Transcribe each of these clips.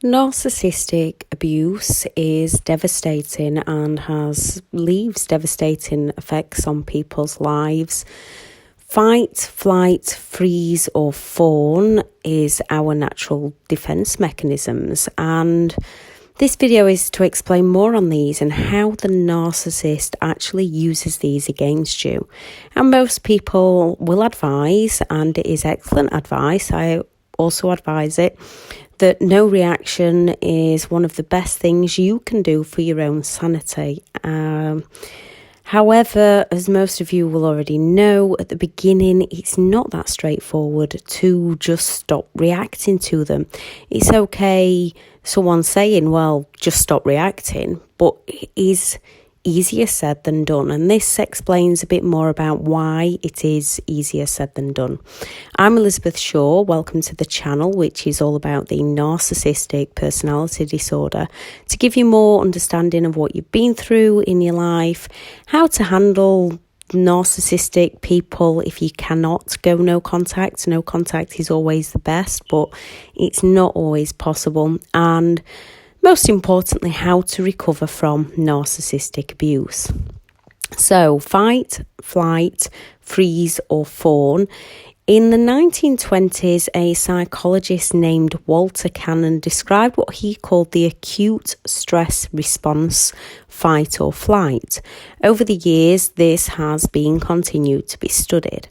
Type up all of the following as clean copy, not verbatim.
Narcissistic abuse is devastating and leaves devastating effects on people's lives. Fight, flight, freeze or fawn is our natural defense mechanisms, and this video is to explain more on these and how the narcissist actually uses these against you. And most people will advise, and it is excellent advice, I also advise it, that no reaction is one of the best things you can do for your own sanity. However, as most of you will already know, at the beginning, it's not that straightforward to just stop reacting to them. It's okay, someone saying, well, just stop reacting, but it is easier said than done. And this explains a bit more about why it is easier said than done. I'm Elizabeth Shaw. Welcome to the channel, which is all about the narcissistic personality disorder, to give you more understanding of what you've been through in your life, how to handle narcissistic people if you cannot go no contact. No contact is always the best, but it's not always possible. And most importantly, how to recover from narcissistic abuse. So, fight, flight, freeze or fawn. In the 1920s, a psychologist named Walter Cannon described what he called the acute stress response, fight or flight. Over the years, this has been continued to be studied.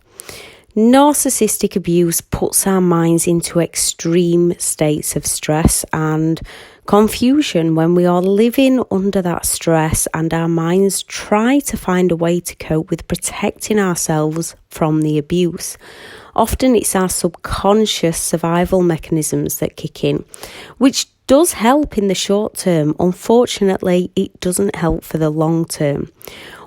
Narcissistic abuse puts our minds into extreme states of stress and confusion when we are living under that stress, and our minds try to find a way to cope with protecting ourselves from the abuse. Often it's our subconscious survival mechanisms that kick in, which does help in the short term. Unfortunately, it doesn't help for the long term.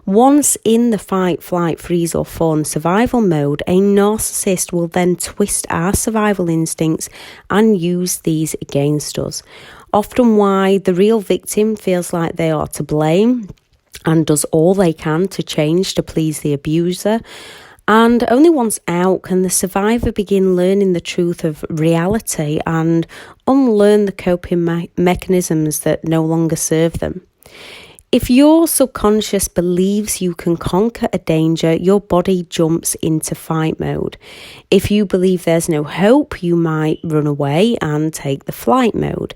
Once in the fight, flight, freeze or fawn survival mode, a narcissist will then twist our survival instincts and use these against us. Often why the real victim feels like they are to blame and does all they can to change to please the abuser. And only once out can the survivor begin learning the truth of reality and unlearn the coping mechanisms that no longer serve them. If your subconscious believes you can conquer a danger, your body jumps into fight mode. If you believe there's no hope, you might run away and take the flight mode.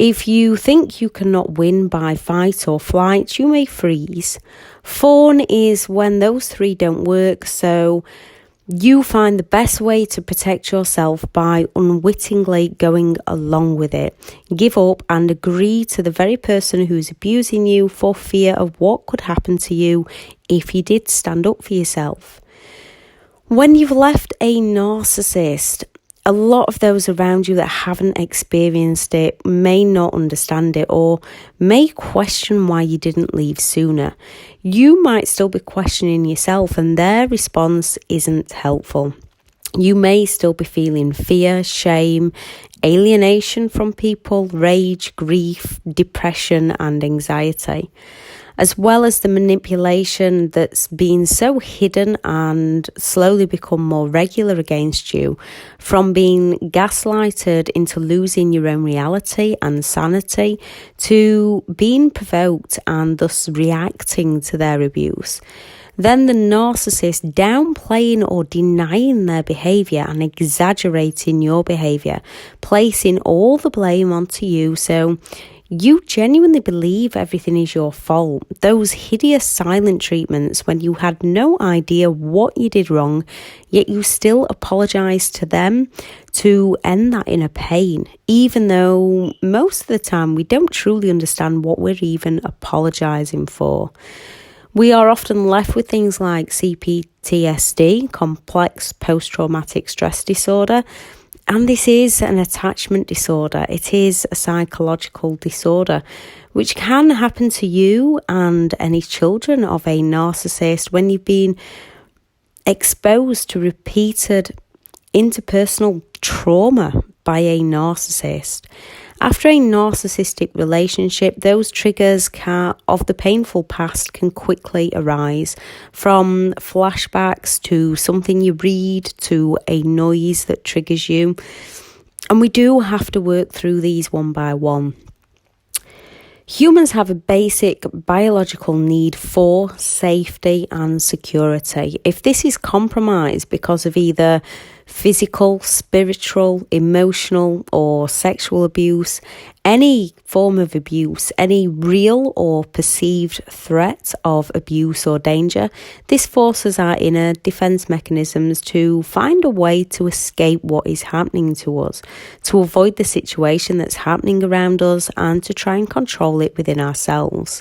If you think you cannot win by fight or flight, you may freeze. Fawn is when those three don't work, so you find the best way to protect yourself by unwittingly going along with it. Give up and agree to the very person who's abusing you for fear of what could happen to you if you did stand up for yourself. When you've left a narcissist, a lot of those around you that haven't experienced it may not understand it or may question why you didn't leave sooner. You might still be questioning yourself, and their response isn't helpful. You may still be feeling fear, shame, alienation from people, rage, grief, depression and anxiety, as well as the manipulation that's been so hidden and slowly become more regular against you, from being gaslighted into losing your own reality and sanity to being provoked and thus reacting to their abuse. Then the narcissist downplaying or denying their behaviour and exaggerating your behaviour, placing all the blame onto you, so you genuinely believe everything is your fault. Those hideous silent treatments when you had no idea what you did wrong, yet you still apologise to them to end that inner pain, even though most of the time we don't truly understand what we're even apologising for. We are often left with things like CPTSD, complex post-traumatic stress disorder, and this is an attachment disorder. It is a psychological disorder which can happen to you and any children of a narcissist when you've been exposed to repeated interpersonal trauma by a narcissist. After a narcissistic relationship, those triggers of the painful past can quickly arise, from flashbacks to something you read to a noise that triggers you. And we do have to work through these one by one. Humans have a basic biological need for safety and security. If this is compromised because of either physical, spiritual, emotional, or sexual abuse, any form of abuse, any real or perceived threat of abuse or danger, this forces our inner defense mechanisms to find a way to escape what is happening to us, to avoid the situation that's happening around us, and to try and control it within ourselves.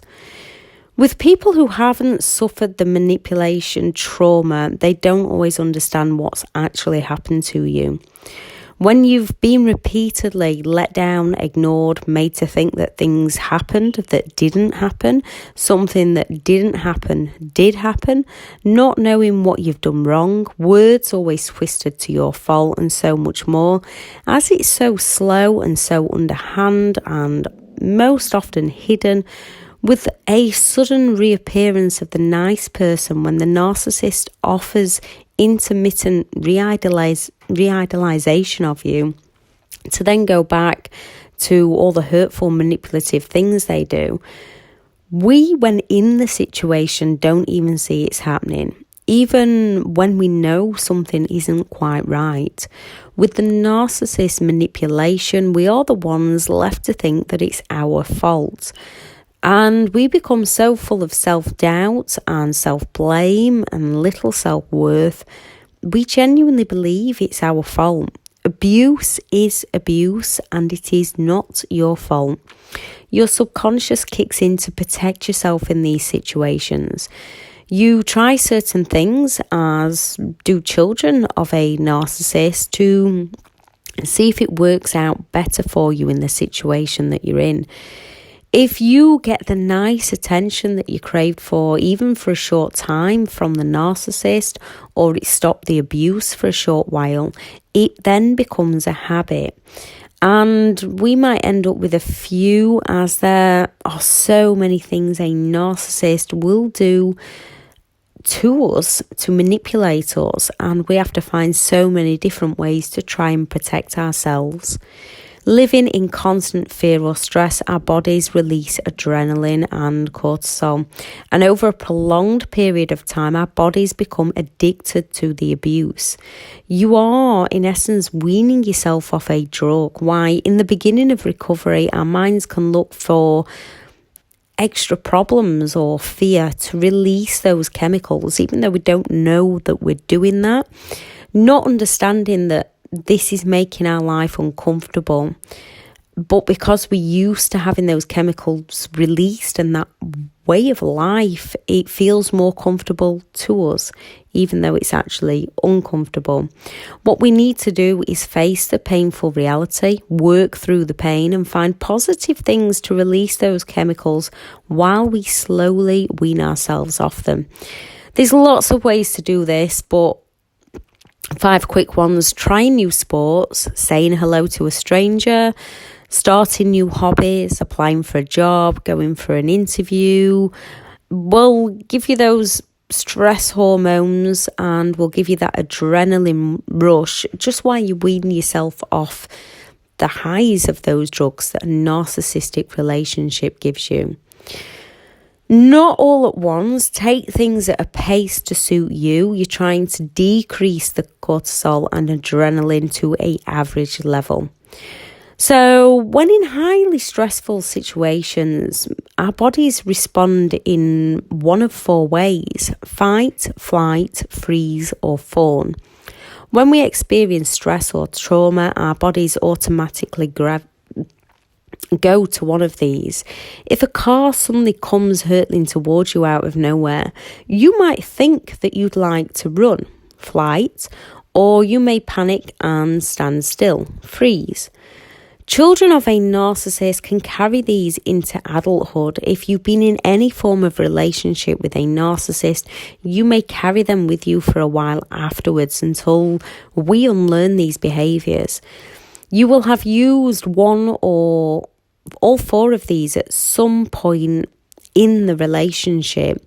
With people who haven't suffered the manipulation trauma, they don't always understand what's actually happened to you. When you've been repeatedly let down, ignored, made to think that things happened that didn't happen, something that didn't happen did happen, not knowing what you've done wrong, words always twisted to your fault, and so much more, as it's so slow and so underhand and most often hidden, with a sudden reappearance of the nice person when the narcissist offers intermittent re-idolization of you, to then go back to all the hurtful, manipulative things they do, we, when in the situation, don't even see it's happening. Even when we know something isn't quite right. With the narcissist manipulation, we are the ones left to think that it's our fault. And we become so full of self-doubt and self-blame and little self-worth, we genuinely believe it's our fault. Abuse is abuse, and it is not your fault. Your subconscious kicks in to protect yourself in these situations. You try certain things, as do children of a narcissist, to see if it works out better for you in the situation that you're in. If you get the nice attention that you craved for, even for a short time from the narcissist, or it stopped the abuse for a short while, it then becomes a habit. And we might end up with a few, as there are so many things a narcissist will do to us to manipulate us, and we have to find so many different ways to try and protect ourselves. Living in constant fear or stress, our bodies release adrenaline and cortisol. And over a prolonged period of time, our bodies become addicted to the abuse. You are, in essence, weaning yourself off a drug. Why? In the beginning of recovery, our minds can look for extra problems or fear to release those chemicals, even though we don't know that we're doing that. Not understanding that this is making our life uncomfortable, but because we're used to having those chemicals released and that way of life, it feels more comfortable to us, even though it's actually uncomfortable. What we need to do is face the painful reality, work through the pain, and find positive things to release those chemicals while we slowly wean ourselves off them. There's lots of ways to do this, but 5 quick ones: trying new sports, saying hello to a stranger, starting new hobbies, applying for a job, going for an interview. Will give you those stress hormones and will give you that adrenaline rush just while you wean yourself off the highs of those drugs that a narcissistic relationship gives you. Not all at once. Take things at a pace to suit you. You're trying to decrease the cortisol and adrenaline to an average level. So when in highly stressful situations, our bodies respond in one of 4 ways: fight, flight, freeze, or fawn. When we experience stress or trauma, our bodies automatically go to one of these. If a car suddenly comes hurtling towards you out of nowhere, you might think that you'd like to run, flight, or you may panic and stand still, freeze. Children of a narcissist can carry these into adulthood. If you've been in any form of relationship with a narcissist, you may carry them with you for a while afterwards until we unlearn these behaviours. You will have used one or all 4 of these at some point in the relationship.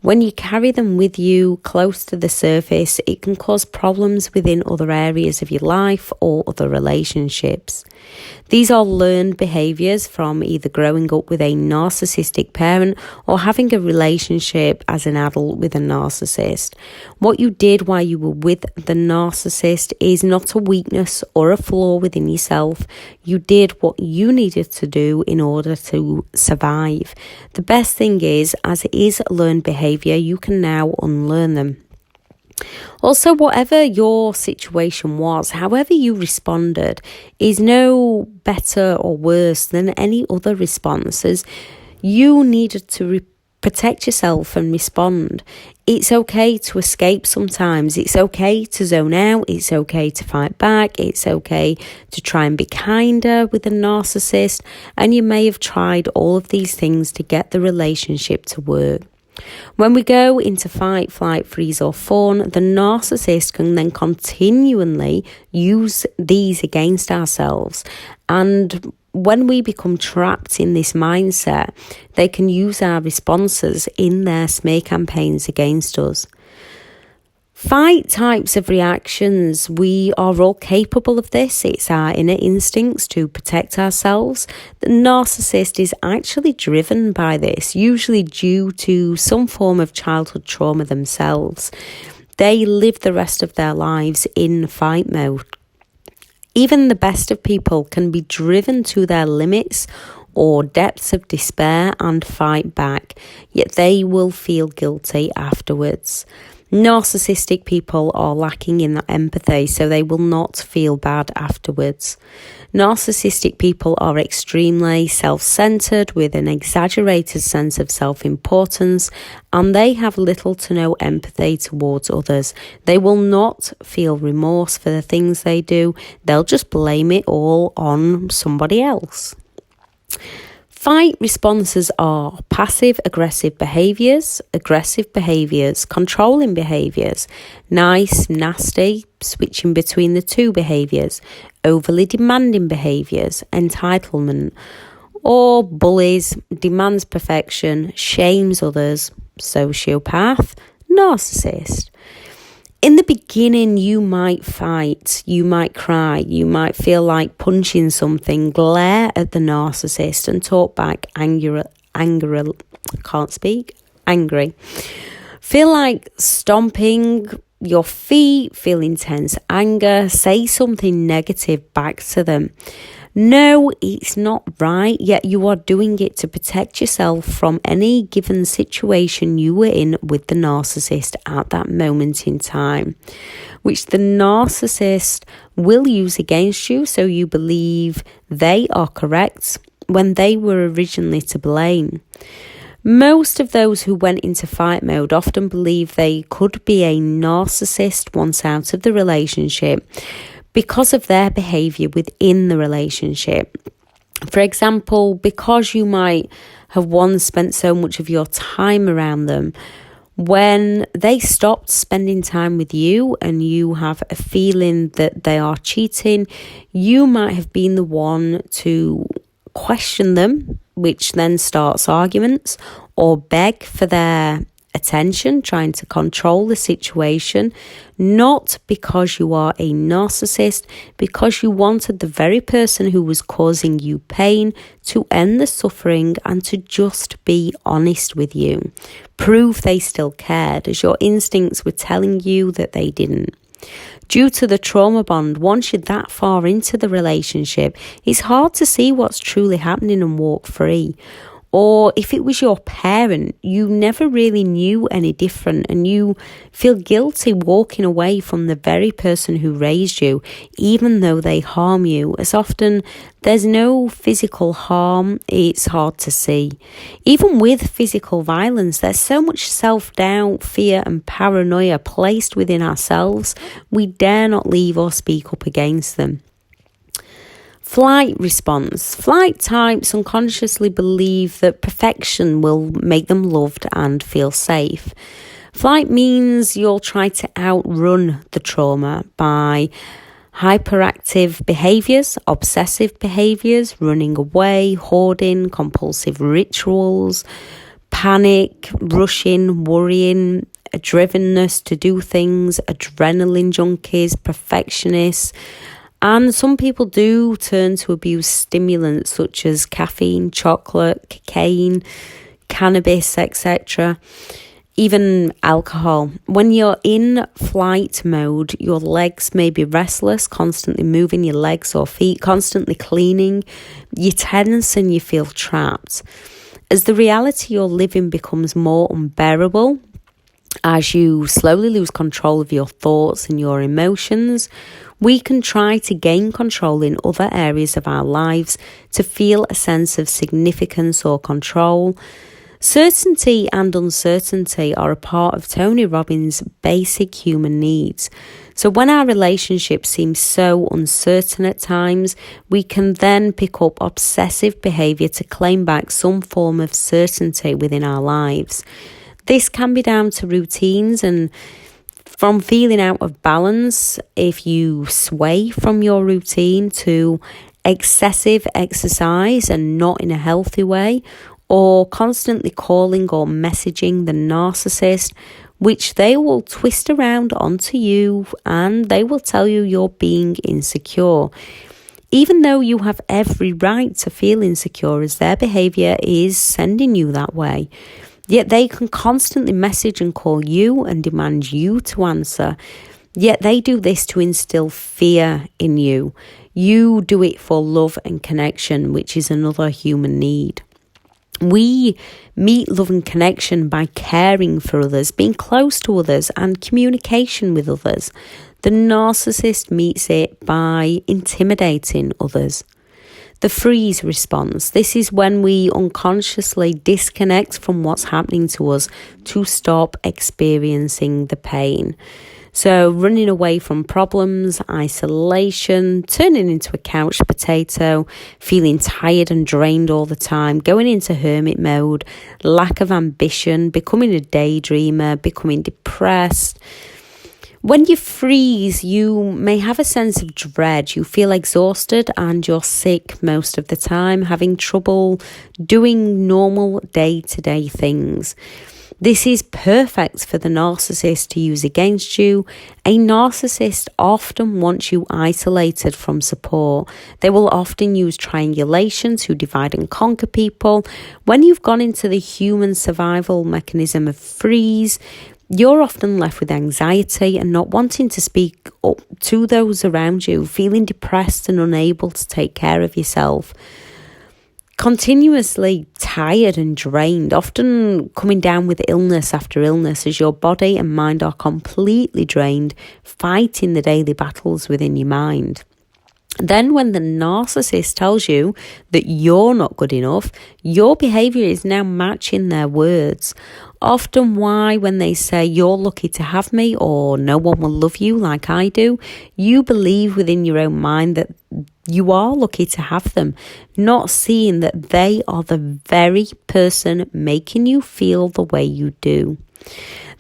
When you carry them with you close to the surface, it can cause problems within other areas of your life or other relationships. These are learned behaviours from either growing up with a narcissistic parent or having a relationship as an adult with a narcissist. What you did while you were with the narcissist is not a weakness or a flaw within yourself. You did what you needed to do in order to survive. The best thing is, as it is learned behaviour, you can now unlearn them. Also, whatever your situation was, however you responded, is no better or worse than any other responses. You needed to protect yourself and respond. It's okay to escape sometimes. It's okay to zone out. It's okay to fight back. It's okay to try and be kinder with a narcissist. And you may have tried all of these things to get the relationship to work. When we go into fight, flight, freeze or fawn, the narcissist can then continually use these against ourselves. And when we become trapped in this mindset, they can use our responses in their smear campaigns against us. Fight types of reactions, we are all capable of this. It's our inner instincts to protect ourselves. The narcissist is actually driven by this, usually due to some form of childhood trauma themselves. They live the rest of their lives in fight mode. Even the best of people can be driven to their limits or depths of despair and fight back, yet they will feel guilty afterwards. Narcissistic people are lacking in that empathy, so they will not feel bad afterwards. Narcissistic people are extremely self-centered with an exaggerated sense of self-importance, and they have little to no empathy towards others. They will not feel remorse for the things they do. They'll just blame it all on somebody else. Fight responses are passive-aggressive behaviours, controlling behaviours, nice, nasty, switching between the two behaviours, overly demanding behaviours, entitlement, or bullies, demands perfection, shames others, sociopath, narcissist. In the beginning, you might fight, you might cry, you might feel like punching something, glare at the narcissist and talk back angry. Feel like stomping your feet, feel intense anger, say something negative back to them. No, it's not right, yet you are doing it to protect yourself from any given situation you were in with the narcissist at that moment in time, which the narcissist will use against you, so you believe they are correct when they were originally to blame. Most of those who went into fight mode often believe they could be a narcissist once out of the relationship, because of their behaviour within the relationship. For example, because you might have once spent so much of your time around them, when they stopped spending time with you and you have a feeling that they are cheating, you might have been the one to question them, which then starts arguments, or beg for their attention, trying to control the situation, not because you are a narcissist, because you wanted the very person who was causing you pain to end the suffering and to just be honest with you. Prove they still cared, as your instincts were telling you that they didn't. Due to the trauma bond, once you're that far into the relationship, it's hard to see what's truly happening and walk free. Or if it was your parent, you never really knew any different and you feel guilty walking away from the very person who raised you, even though they harm you. As often, there's no physical harm, it's hard to see. Even with physical violence, there's so much self-doubt, fear and paranoia placed within ourselves, we dare not leave or speak up against them. Flight response. Flight types unconsciously believe that perfection will make them loved and feel safe. Flight means you'll try to outrun the trauma by hyperactive behaviours, obsessive behaviours, running away, hoarding, compulsive rituals, panic, rushing, worrying, a drivenness to do things, adrenaline junkies, perfectionists. And some people do turn to abuse stimulants such as caffeine, chocolate, cocaine, cannabis, etc., even alcohol. When you're in flight mode, your legs may be restless, constantly moving your legs or feet, constantly cleaning. You tense and you feel trapped. As the reality you're living becomes more unbearable, as you slowly lose control of your thoughts and your emotions, we can try to gain control in other areas of our lives to feel a sense of significance or control. Certainty and uncertainty are a part of Tony Robbins' basic human needs. So when our relationship seems so uncertain at times, we can then pick up obsessive behaviour to claim back some form of certainty within our lives. This can be down to routines and from feeling out of balance if you sway from your routine to excessive exercise and not in a healthy way, or constantly calling or messaging the narcissist, which they will twist around onto you and they will tell you you're being insecure. Even though you have every right to feel insecure as their behaviour is sending you that way. Yet they can constantly message and call you and demand you to answer. Yet they do this to instill fear in you. You do it for love and connection, which is another human need. We meet love and connection by caring for others, being close to others and communication with others. The narcissist meets it by intimidating others. The freeze response. This is when we unconsciously disconnect from what's happening to us to stop experiencing the pain. So running away from problems, isolation, turning into a couch potato, feeling tired and drained all the time, going into hermit mode, lack of ambition, becoming a daydreamer, becoming depressed. When you freeze, you may have a sense of dread. You feel exhausted and you're sick most of the time, having trouble doing normal day-to-day things. This is perfect for the narcissist to use against you. A narcissist often wants you isolated from support. They will often use triangulation to divide and conquer people. When you've gone into the human survival mechanism of freeze, you're often left with anxiety and not wanting to speak up to those around you, feeling depressed and unable to take care of yourself. Continuously tired and drained, often coming down with illness after illness as your body and mind are completely drained, fighting the daily battles within your mind. Then when the narcissist tells you that you're not good enough, your behaviour is now matching their words. Often why when they say you're lucky to have me or no one will love you like I do, you believe within your own mind that you are lucky to have them, not seeing that they are the very person making you feel the way you do.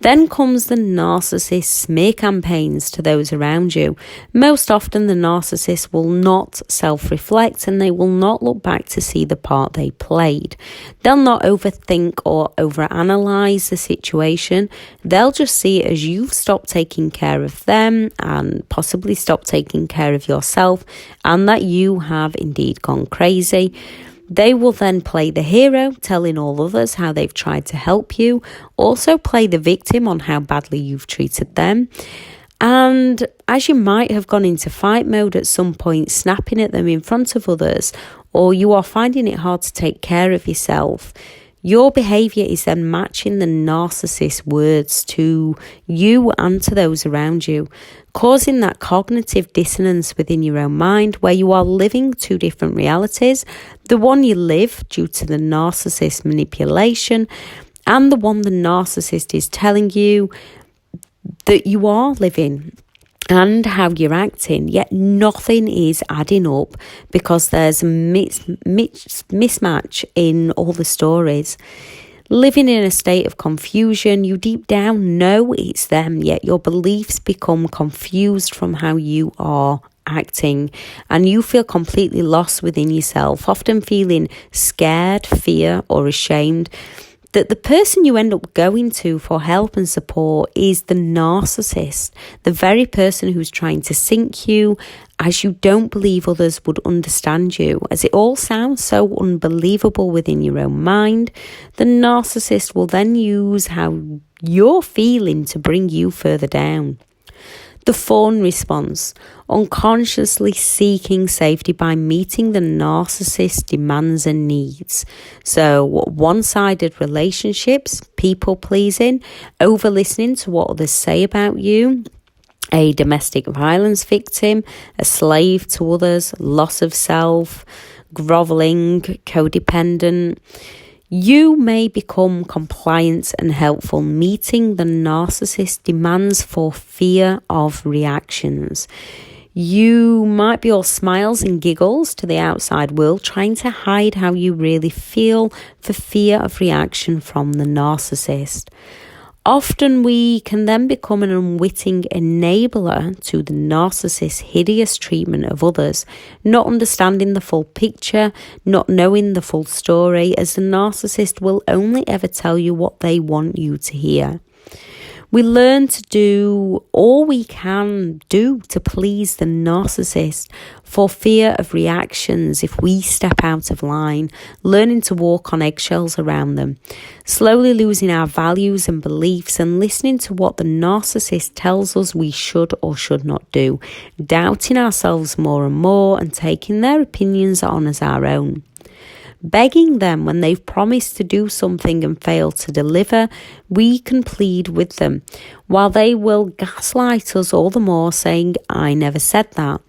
Then comes the narcissist smear campaigns to those around you. Most often the narcissist will not self-reflect and they will not look back to see the part they played. They'll not overthink or overanalyze the situation. They'll just see it as you've stopped taking care of them and possibly stopped taking care of yourself and that you have indeed gone crazy. They will then play the hero, telling all others how they've tried to help you. Also play the victim on how badly you've treated them. And as you might have gone into fight mode at some point, snapping at them in front of others, or you are finding it hard to take care of yourself, your behaviour is then matching the narcissist's words to you and to those around you, causing that cognitive dissonance within your own mind where you are living two different realities, the one you live due to the narcissist manipulation and the one the narcissist is telling you that you are living and how you're acting, yet nothing is adding up because there's a mismatch in all the stories. Living in a state of confusion, you deep down know it's them, yet your beliefs become confused from how you are acting and you feel completely lost within yourself, often feeling scared, fear or ashamed. that the person you end up going to for help and support is the narcissist, the very person who's trying to sink you, as you don't believe others would understand you. As it all sounds so unbelievable within your own mind, the narcissist will then use how you're feeling to bring you further down. The Fawn response, unconsciously seeking safety by meeting the narcissist's demands and needs. So one-sided relationships, people-pleasing, over-listening to what others say about you, a domestic violence victim, a slave to others, loss of self, grovelling, codependent. You may become compliant and helpful, meeting the narcissist's demands for fear of reactions. You might be all smiles and giggles to the outside world, trying to hide how you really feel for fear of reaction from the narcissist. Often we can then become an unwitting enabler to the narcissist's hideous treatment of others, not understanding the full picture, not knowing the full story, as the narcissist will only ever tell you what they want you to hear. We learn to do all we can do to please the narcissist for fear of reactions if we step out of line, learning to walk on eggshells around them, slowly losing our values and beliefs and listening to what the narcissist tells us we should or should not do, doubting ourselves more and more and taking their opinions on as our own. Begging them when they've promised to do something and fail to deliver, we can plead with them, while they will gaslight us all the more, saying, "I never said that,"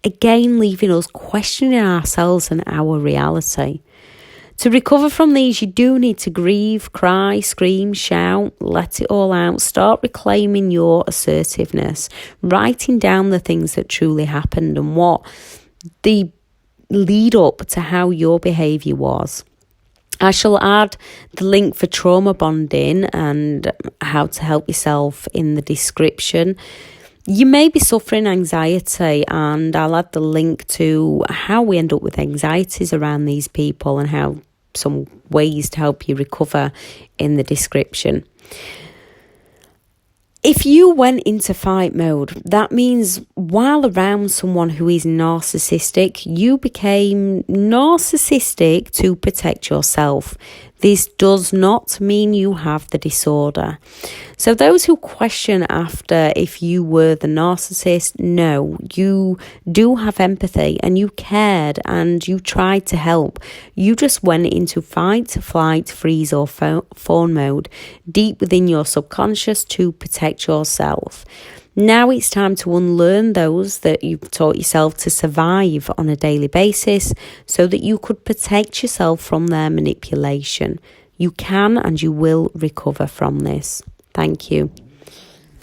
again leaving us questioning ourselves and our reality. To recover from these, you do need to grieve, cry, scream, shout, let it all out, start reclaiming your assertiveness, writing down the things that truly happened and what the lead up to how your behaviour was. I shall add the link for trauma bonding and how to help yourself in the description. You may be suffering anxiety, and I'll add the link to how we end up with anxieties around these people and how some ways to help you recover in the description. If you went into fight mode, that means while around someone who is narcissistic, you became narcissistic to protect yourself. This does not mean you have the disorder. So those who question after if you were the narcissist, no, you do have empathy and you cared and you tried to help. You just went into fight, flight, freeze or fawn mode deep within your subconscious to protect yourself. Now it's time to unlearn those that you've taught yourself to survive on a daily basis so that you could protect yourself from their manipulation. You can and you will recover from this. Thank you.